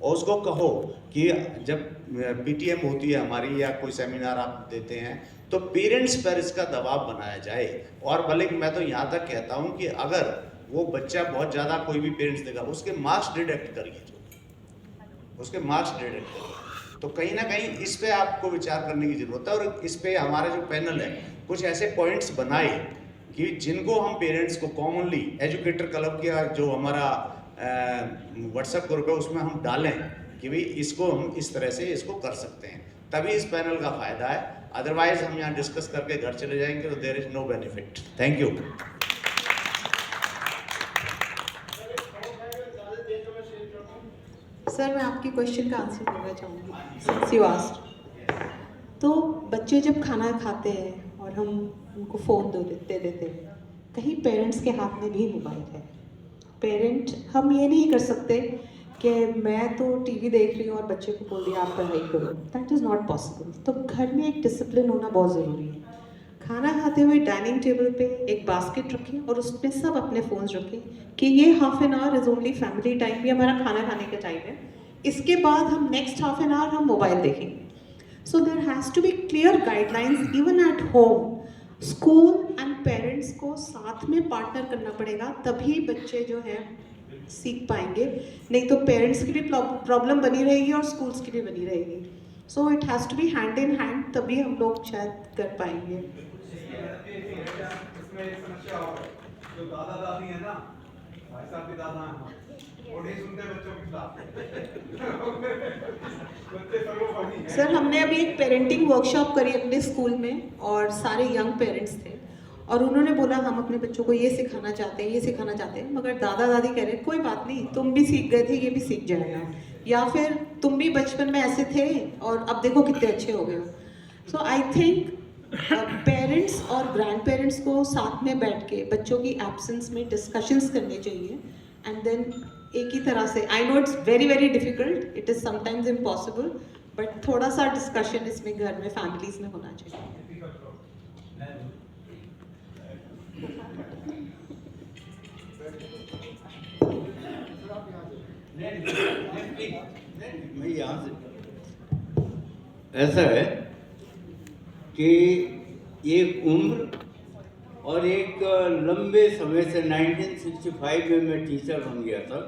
और उसको कहो कि जब पीटीएम होती है हमारी या कोई सेमिनार आप देते हैं तो पेरेंट्स पर इसका दबाव बनाया जाए। और बल्कि मैं तो यहाँ तक कहता हूँ कि अगर वो बच्चा बहुत ज़्यादा कोई भी पेरेंट्स देगा उसके मार्क्स डिडक्ट करिए, उसके मार्क्स डिडक्ट करिए। तो कहीं ना कहीं इस पे आपको विचार करने की जरूरत है। और इस पे हमारा जो पैनल है कुछ ऐसे पॉइंट्स बनाए कि जिनको हम पेरेंट्स को कॉमनली एजुकेटर क्लब का जो हमारा व्हाट्सएप ग्रुप है उसमें हम डालें कि भाई इसको हम इस तरह से इसको कर सकते हैं, तभी इस पैनल का फायदा है। अदरवाइज हम यहाँ डिस्कस करके घर चले जाएंगे तो there is no benefit. Thank you. Sir मैं आपके क्वेश्चन का आंसर देना चाहूँगी सिंस यू आस्क्ड। तो बच्चे जब खाना खाते हैं और हम उनको फ़ोन दे देते हैं, कहीं पेरेंट्स के हाथ में भी मोबाइल है। पेरेंट हम ये नहीं कर सकते कि मैं तो टीवी देख रही हूँ और बच्चे को बोल दिया आप पढ़ाई करो, दैट इज़ नॉट पॉसिबल। तो घर में एक डिसिप्लिन होना बहुत ज़रूरी है। खाना खाते हुए डाइनिंग टेबल पे एक बास्केट रखें और उसमें सब अपने फ़ोन्स रखें कि ये half an our is only family time, ये हमारा खाना खाने का टाइम है, इसके बाद हम नेक्स्ट हाफ एन आवर हम मोबाइल देखेंगे। So there has to be clear guidelines even at home. School and parents को साथ में पार्टनर करना पड़ेगा, तभी बच्चे जो हैं सीख पाएंगे। नहीं तो पेरेंट्स की भी प्रॉब्लम बनी रहेगी और स्कूल्स की भी बनी रहेगी। So it has to be hand in hand, तभी हम लोग शायद कर पाएंगे। इसमें एक समस्या और है, जो दादा दादी है ना, भाई साहब के दादा हैं, वो नहीं सुनते बच्चों की बात। बच्चे सर्वोपरि हैं। सर हमने अभी एक पेरेंटिंग वर्कशॉप करी अपने स्कूल में और सारे यंग पेरेंट्स थे और उन्होंने बोला हम अपने बच्चों को ये सिखाना चाहते हैं, ये सिखाना चाहते हैं, मगर दादा दादी कह रहे हैं कोई बात नहीं, तुम भी सीख गए थे, ये भी सीख जाएगा, या फिर तुम भी बचपन में ऐसे थे और अब देखो कितने अच्छे हो गए हो। सो आई थिंक पेरेंट्स और ग्रैंड पेरेंट्स को साथ में बैठ के बच्चों की एब्सेंस में डिस्कशंस करने चाहिए एंड देन एक ही तरह से, I know it's very very difficult, it is sometimes impossible, but थोड़ा सा डिस्कशन इसमें घर में फैमिलीज में होना चाहिए। मैं यहाँ से ऐसा है कि एक उम्र और एक लंबे समय से 1965 में मैं टीचर बन गया था,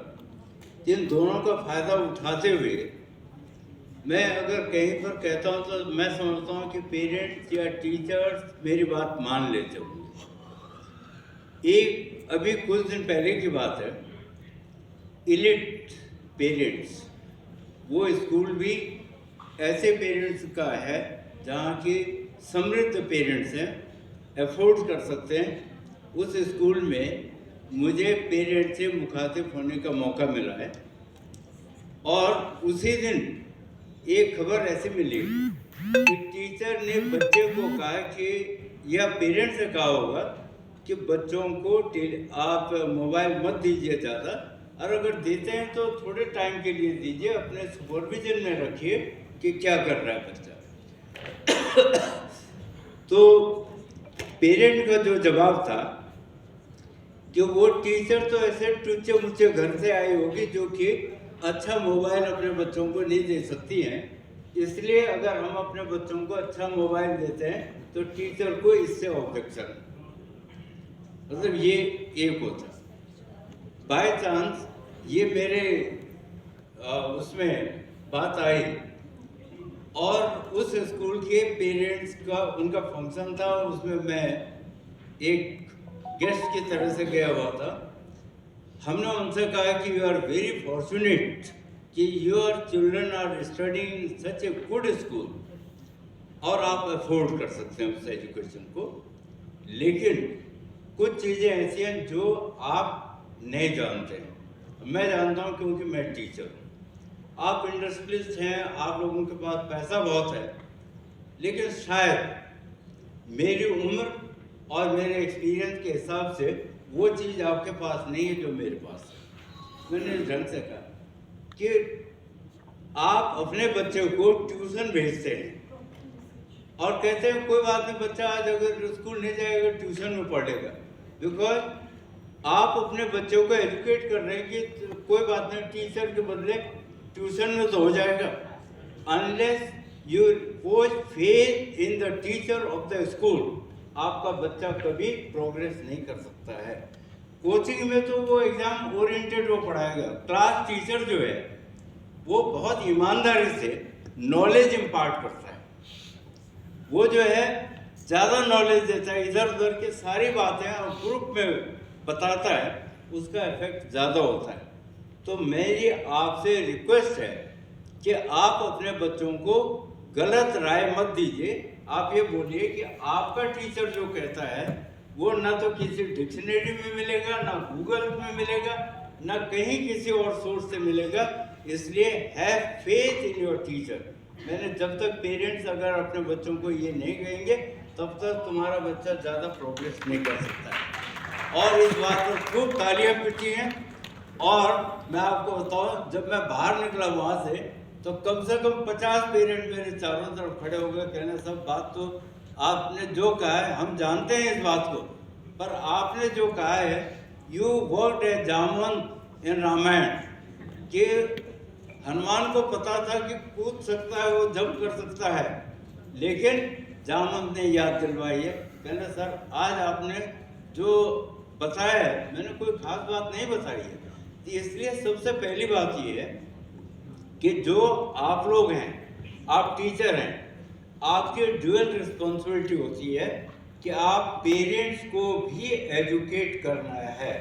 जिन दोनों का फायदा उठाते हुए मैं अगर कहीं पर कहता हूँ तो मैं समझता हूँ कि पेरेंट्स या टीचर्स मेरी बात मान लेते होंगे। एक अभी कुछ दिन पहले की बात है, इलिट पेरेंट्स, वो स्कूल भी ऐसे पेरेंट्स का है जहाँ की समृद्ध पेरेंट्स हैं, अफोर्ड कर सकते हैं। उस स्कूल में मुझे पेरेंट्स से मुखातिब होने का मौका मिला है और उसी दिन एक खबर ऐसे मिली कि टीचर ने बच्चे को कहा कि, या पेरेंट्स से कहा होगा कि बच्चों को आप मोबाइल मत दीजिए ज़्यादा, और अगर देते हैं तो थोड़े टाइम के लिए दीजिए, अपने सुपरविजन में रखिए कि क्या कर रहा है बच्चा। तो पेरेंट का जो जवाब था कि वो टीचर तो ऐसे टुच्चे मुच्चे घर से आई होगी जो कि अच्छा मोबाइल अपने बच्चों को नहीं दे सकती हैं, इसलिए अगर हम अपने बच्चों को अच्छा मोबाइल देते हैं तो टीचर को इससे ऑब्जेक्शन, मतलब ये एक होता। बाय चांस ये मेरे उसमें बात आई और उस स्कूल के पेरेंट्स का उनका फंक्शन था और उसमें मैं एक गेस्ट की तरह से गया हुआ था। हमने उनसे कहा कि यू आर वेरी फॉर्चुनेट कि your children are studying in such a good school और आप अफोर्ड कर सकते हैं उस एजुकेशन को, लेकिन कुछ चीज़ें ऐसी हैं जो आप नहीं जानते हैं। मैं जानता हूँ क्योंकि मैं टीचर हूँ, आप इंडस्ट्रियलिस्ट हैं, आप लोगों के पास पैसा बहुत है, लेकिन शायद मेरी उम्र और मेरे एक्सपीरियंस के हिसाब से वो चीज़ आपके पास नहीं है जो मेरे पास है। मैंने इस ढंग से कहा कि आप अपने बच्चे को ट्यूशन भेजते हैं और कहते हैं कोई बात नहीं, बच्चा आज अगर स्कूल नहीं जाएगा ट्यूशन में पढ़ेगा, बिकॉज आप अपने बच्चों को एजुकेट कर रहे हैं कि कोई बात नहीं, टीचर के बदले ट्यूशन में तो हो जाएगा, unless you pose faith in the teacher of the school, आपका बच्चा कभी प्रोग्रेस नहीं कर सकता है। कोचिंग में तो वो एग्जाम ओरिएंटेड वो पढ़ाएगा, क्लास टीचर जो है वो बहुत ईमानदारी से नॉलेज इम्पार्ट करता है, वो जो है ज़्यादा नॉलेज देता है, इधर उधर की सारी बातें और ग्रुप में बताता है, उसका इफेक्ट ज़्यादा होता है। तो मेरी आपसे रिक्वेस्ट है कि आप अपने बच्चों को गलत राय मत दीजिए। आप ये बोलिए कि आपका टीचर जो कहता है वो ना तो किसी डिक्शनरी में मिलेगा, ना गूगल में मिलेगा, ना कहीं किसी और सोर्स से मिलेगा। इसलिए have faith in your teacher. मैंने जब तक पेरेंट्स अगर अपने बच्चों को ये नहीं कहेंगे तब तक तुम्हारा बच्चा ज़्यादा प्रोग्रेस नहीं कर सकता है। और इस बात पर खूब तालियां पिटी हैं। और मैं आपको बताऊं, जब मैं बाहर निकला वहाँ से तो कम से कम 50 पेरेंट मेरे चारों तरफ खड़े हो गए, कहने सब बात तो आपने जो कहा है हम जानते हैं इस बात को, पर आपने जो कहा है यू वर्कड ए जामवंत इन रामायण, कि हनुमान को पता था कि कूद सकता है, वो जंप कर सकता है, लेकिन जामवंत ने याद दिलवाई है। कहने सर आज आपने जो बताया है मैंने कोई खास बात नहीं बताई है। तो इसलिए सबसे पहली बात ये है कि जो आप लोग हैं, आप टीचर हैं, आपकी ड्यूअल रिस्पॉन्सिबिलिटी होती है कि आप पेरेंट्स को भी एजुकेट करना है।